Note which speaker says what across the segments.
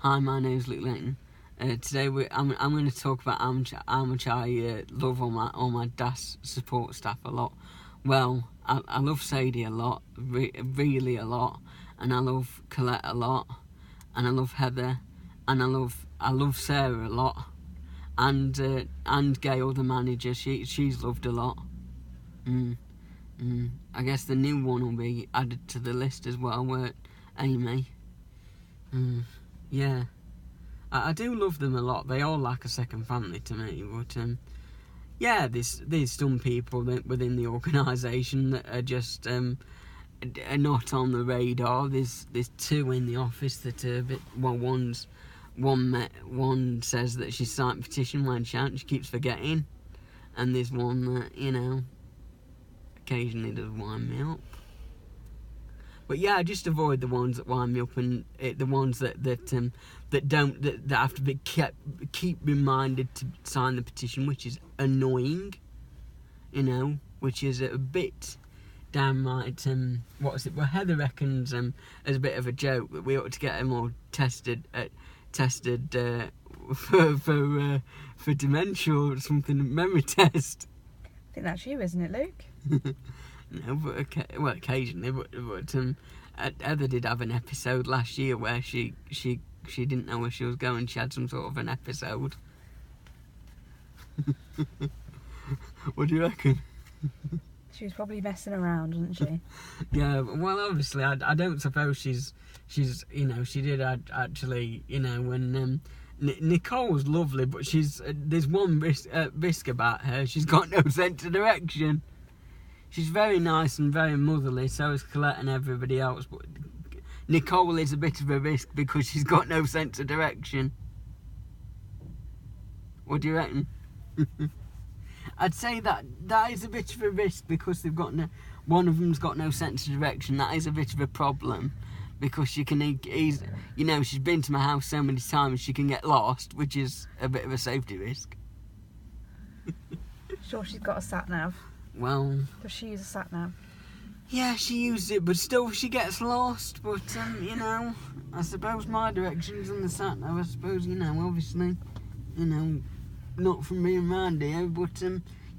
Speaker 1: Hi, my name's Luke Layton. Today I'm going to talk about how much I love all my DAS support staff a lot. Well, I love Sadie a lot, really a lot, and I love Colette a lot, and I love Heather, and I love Sarah a lot, and Gail, the manager. She's loved a lot. I guess the new one will be added to the list as well. Amy. Yeah, I do love them a lot. They all like a second family to me. But yeah, there's some people within the organisation that are just are not on the radar. There's two in the office that are a bit. Well, one says that she signed a petition when she keeps forgetting, and there's one that occasionally does wind me up. But yeah, I just avoid the ones that wind me up, and the ones that have to be keep reminded to sign the petition, which is annoying. Which is a bit downright. Well, Heather reckons as a bit of a joke that we ought to get them all tested for dementia or something, memory test.
Speaker 2: I think that's you, isn't it, Luke?
Speaker 1: No, but occasionally. But Heather did have an episode last year where she didn't know where she was going. She had some sort of an episode. What do you reckon?
Speaker 2: She was probably messing around, wasn't she?
Speaker 1: Yeah. Well, obviously, I don't suppose she's she did actually when. Nicole's lovely, but there's one risk about her. She's got no sense of direction. She's very nice and very motherly, so is Colette and everybody else, but Nicole is a bit of a risk because she's got no sense of direction. What do you reckon? I'd say that is a bit of a risk because one of them's got no sense of direction. That is a bit of a problem because she can she's been to my house so many times she can get lost, which is a bit of a safety risk.
Speaker 2: Sure, she's got a sat nav.
Speaker 1: Well,
Speaker 2: does she use a sat nav?
Speaker 1: Yeah, she uses it, but still she gets lost. But I suppose my directions on the sat nav. I suppose obviously, not from being round here. But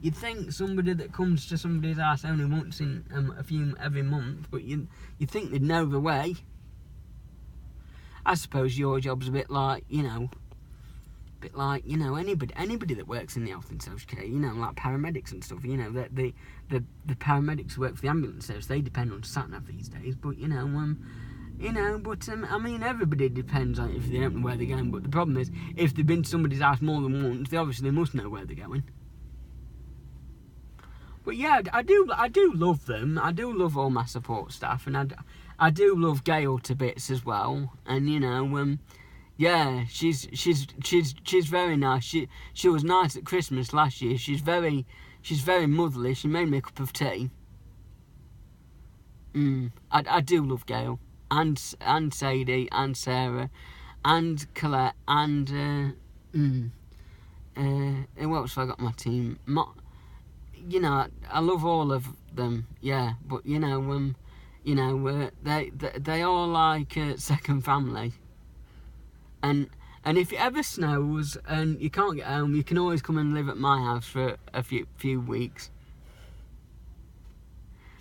Speaker 1: you'd think somebody that comes to somebody's house only once in every month, but you think they'd know the way. I suppose your job's a bit like anybody that works in the health and social care, like paramedics and stuff, the paramedics who work for the ambulance service, they depend on sat-nav these days, but everybody depends on if they don't know where they're going, but the problem is, if they've been to somebody's house more than once, they obviously must know where they're going. But yeah, I do love them. I do love all my support staff, and I do love Gail to bits as well, and yeah, she's very nice. She was nice at Christmas last year. She's very motherly. She made me a cup of tea. I do love Gail and Sadie and Sarah and Colette and who else have I got on my team? I love all of them. Yeah, but they are like a second family. And if it ever snows and you can't get home, you can always come and live at my house for a few weeks.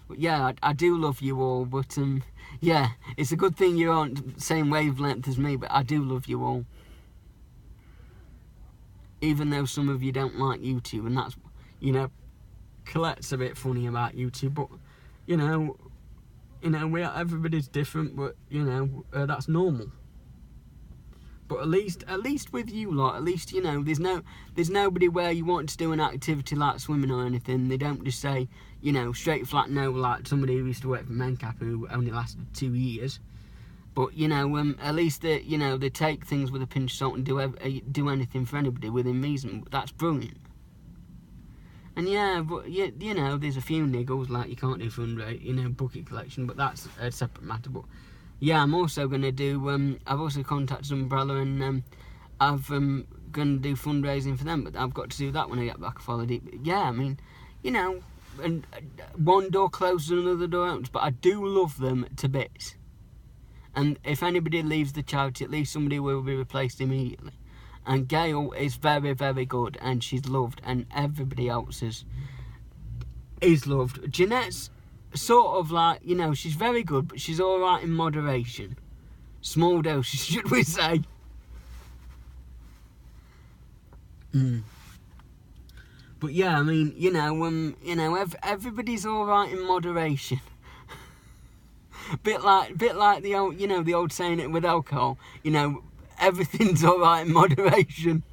Speaker 1: But yeah, I do love you all. But yeah, it's a good thing you're on the same wavelength as me. But I do love you all, even though some of you don't like YouTube, and that's Colette's a bit funny about YouTube. But everybody's different. But that's normal. But at least with you lot, at least there's nobody where you want to do an activity like swimming or anything. They don't just say straight flat no, like somebody who used to work for Mencap who only lasted 2 years. But at least they take things with a pinch of salt and do anything for anybody within reason. That's brilliant. And yeah, but there's a few niggles like you can't do fundraising, bucket collection, but that's a separate matter. But yeah, I'm also going to do, I've also contacted Umbrella and I've going to do fundraising for them, but I've got to do that when I get back off holiday. But yeah, and one door closes and another door opens, but I do love them to bits. And if anybody leaves the charity, at least somebody will be replaced immediately. And Gail is very, very good, and she's loved, and everybody else is loved. Jeanette's sort of like, you know, she's very good, but she's alright in moderation. Small doses, should we say. But yeah, I mean, everybody's alright in moderation. bit like the old, the old saying with alcohol, everything's alright in moderation.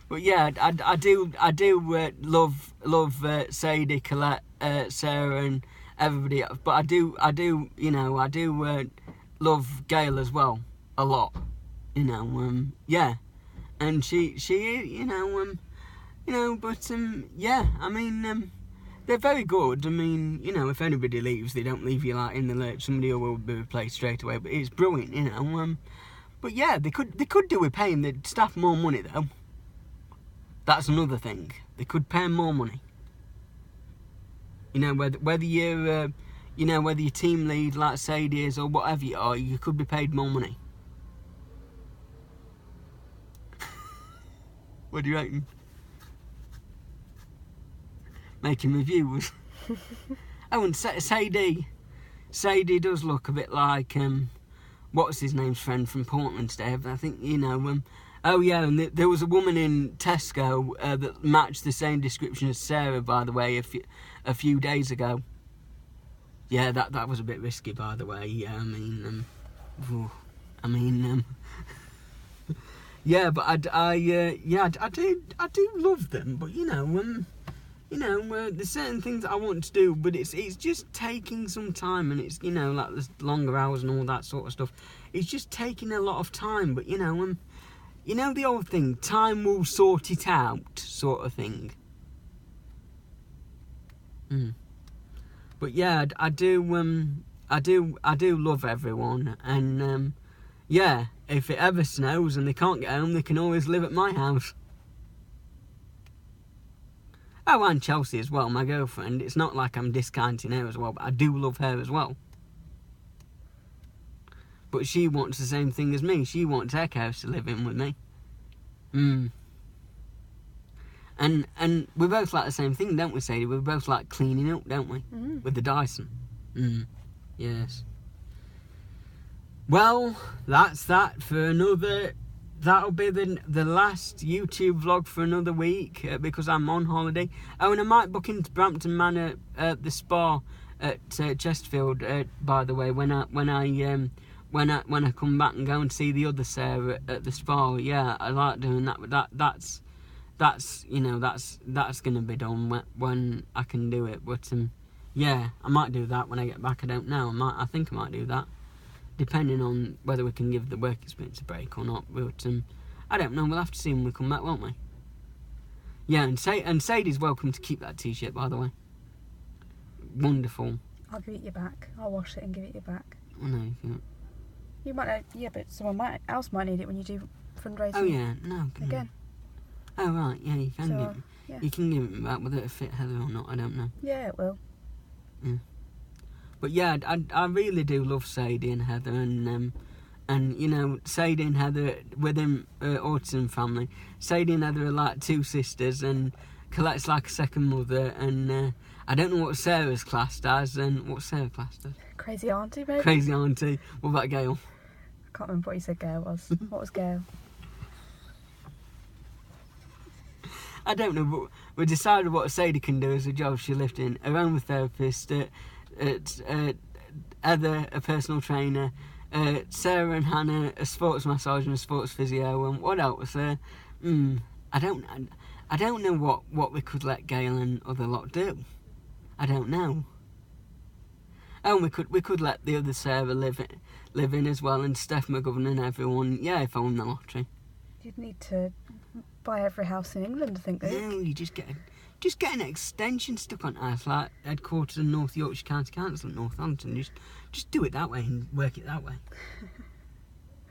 Speaker 1: But yeah, I do love Sadie, Colette, Sarah, and everybody else. But I do love Gail as well a lot. Yeah, and she but yeah, I mean, they're very good. I mean, if anybody leaves, they don't leave you like in the lurch. Somebody will be replaced straight away. But it's brilliant, But yeah, they could do with paying the staff more money though. That's another thing. They could pay more money. Whether you're whether your team lead like Sadie is or whatever you are, you could be paid more money. What do you reckon? Making reviews. Oh, and Sadie does look a bit like what's his name's friend from Portland, Dave. I think oh yeah, and there was a woman in Tesco that matched the same description as Sarah, by the way, a few days ago. Yeah, that was a bit risky, by the way. Yeah, yeah, but I do love them, but there's certain things that I want to do, but it's just taking some time, and it's like there's longer hours and all that sort of stuff. It's just taking a lot of time, but the old thing, time will sort it out, sort of thing. But yeah, I do love everyone, and yeah, if it ever snows and they can't get home, they can always live at my house. Oh, and Chelsea as well, my girlfriend. It's not like I'm discounting her as well, but I do love her as well. But she wants the same thing as me. She wants her house to live in with me. And we both like the same thing, don't we, Sadie? We both like cleaning up, don't we? With the Dyson. Yes. Well, that's that for another... That'll be the last YouTube vlog for another week because I'm on holiday. Oh, and I might book into Brampton Manor at the spa at Chesterfield. By the way, when I come back and go and see the other Sarah at the spa. Yeah, I like doing that. But that's gonna be done when I can do it. But yeah, I might do that when I get back. I don't know. I think I might do that. Depending on whether we can give the work experience a break or not, but I don't know. We'll have to see when we come back, won't we? Yeah, and Sadie's welcome to keep that T-shirt, by the way. Wonderful.
Speaker 2: I'll give it you back. I'll wash it and give it you back.
Speaker 1: Oh, no, you can't.
Speaker 2: You might, yeah, but someone else might need it when you do fundraising.
Speaker 1: Oh yeah, no.
Speaker 2: Again.
Speaker 1: Oh right, yeah, you can
Speaker 2: So,
Speaker 1: give it. You can give it back, whether it fit Heather or not, I don't know.
Speaker 2: Yeah, it will.
Speaker 1: Yeah. But yeah, I really do love Sadie and Heather, and Sadie and Heather within autism family. Sadie and Heather are like two sisters, and Colette's like a second mother, and I don't know what Sarah's classed as, and what's Sarah classed as?
Speaker 2: Crazy auntie, maybe?
Speaker 1: Crazy auntie. What about Gail?
Speaker 2: I can't remember what you said Gail was. What was Gail?
Speaker 1: I don't know, but we decided what Sadie can do as a job. She lived in her own therapist, Heather, a personal trainer, Sarah and Hannah, a sports massage and a sports physio, and what else? I don't know what we could let Gail and other lot do. I don't know. Oh, we could let the other Sarah live in as well, and Steph McGovern and everyone. Yeah, if I won the lottery.
Speaker 2: You'd need to buy every house in England, I think.
Speaker 1: No, you just get an extension stuck on us, like headquarters in North Yorkshire County Council at Northampton. Just do it that way and work it that way.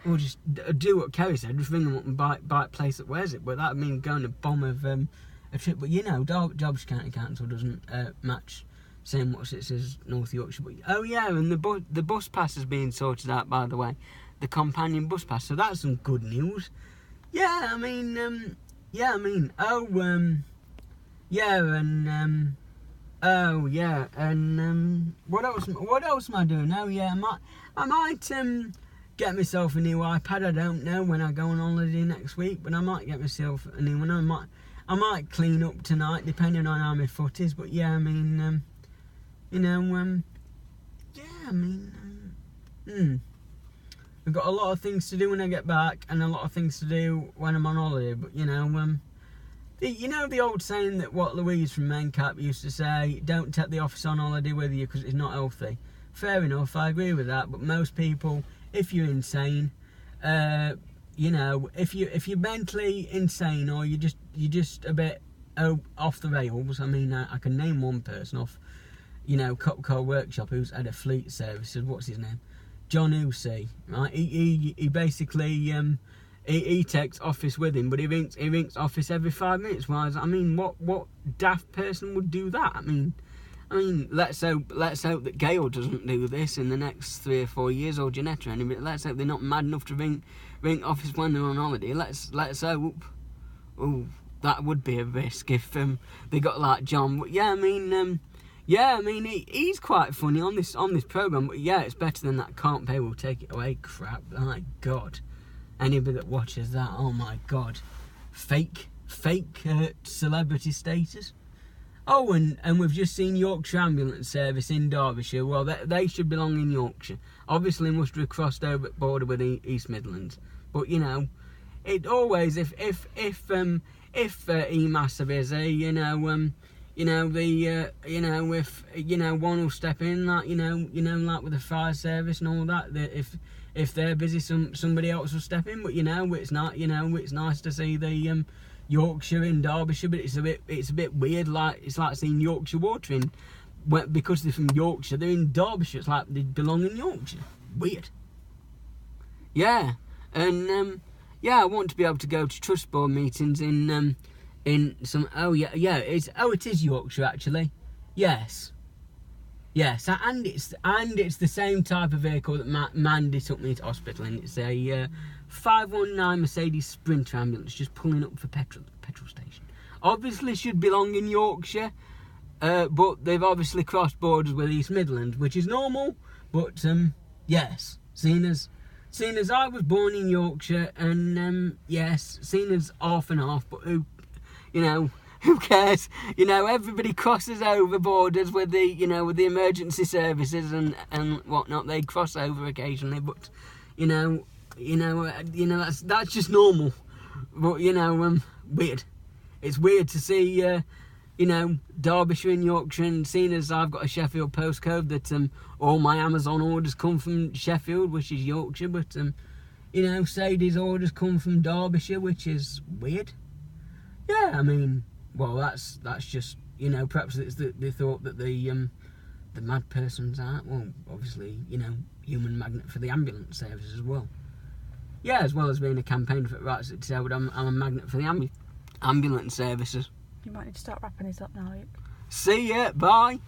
Speaker 1: Or just do what Kerry said, just ring them up and buy a place that wears it. But that would mean going to bomb of a trip. But Derbyshire County Council doesn't match saying what's it says North Yorkshire. But, oh yeah, and the bus pass is being sorted out, by the way, the companion bus pass. So that's some good news. Yeah, I mean, what else am I doing? Oh yeah, I might get myself a new iPad. I don't know when I go on holiday next week, but I might get myself a new one. I might clean up tonight, depending on how my foot is. But yeah, I mean, I've got a lot of things to do when I get back, and a lot of things to do when I'm on holiday. But the old saying that what Louise from Mencap used to say: "Don't take the office on holiday with you because it's not healthy." Fair enough, I agree with that. But most people, if you're insane, if you're mentally insane or you're just a bit off the rails. I mean, I can name one person off, Copco Workshop who's had a fleet service. What's his name? John Hussey, right? He basically he takes office with him, but he rinks office every 5 minutes. Whereas, I mean, what daft person would do that? I mean, let's hope that Gail doesn't do this in the next 3 or 4 years, or Janetta or anything. Let's hope they're not mad enough to ring office when they're on holiday. Let's hope. Oh, that would be a risk if they got like John. But yeah, he's quite funny on this program. But yeah, it's better than that "can't pay, we'll take it away" crap. My God, anybody that watches that, oh my God, fake celebrity status. Oh, and we've just seen Yorkshire Ambulance Service in Derbyshire. Well, they should belong in Yorkshire. Obviously, must have crossed over the border with the East Midlands. But it always if EMAS are busy, if one will step in, like like with the fire service and all that. If they're busy, somebody else will step in. But it's not. It's nice to see the Yorkshire in Derbyshire, but it's a bit weird. Like it's like seeing Yorkshire Water because they're from Yorkshire, they're in Derbyshire. It's like they belong in Yorkshire. Weird. Yeah, and I want to be able to go to trust board meetings in some. It is Yorkshire actually. Yes, and it's the same type of vehicle that Mandy took me to hospital in. It's a 519 Mercedes Sprinter ambulance just pulling up for petrol station. Obviously should belong in Yorkshire, but they've obviously crossed borders with East Midlands, which is normal. But yes, seeing as I was born in Yorkshire, and seeing as half and half, but who cares? Everybody crosses over borders with the emergency services and whatnot. They cross over occasionally, but that's just normal. But weird. It's weird to see Derbyshire and Yorkshire, and seeing as I've got a Sheffield postcode, that all my Amazon orders come from Sheffield, which is Yorkshire, but Sadie's orders come from Derbyshire, which is weird. Yeah, I mean, well, that's just perhaps it's they thought that the mad person's out. Well, obviously, human magnet for the ambulance service as well. Yeah, as well as being a campaign for rights at disabled, I'm a magnet for the ambulance services.
Speaker 2: You might need to start wrapping this up now, Luke.
Speaker 1: See ya, bye.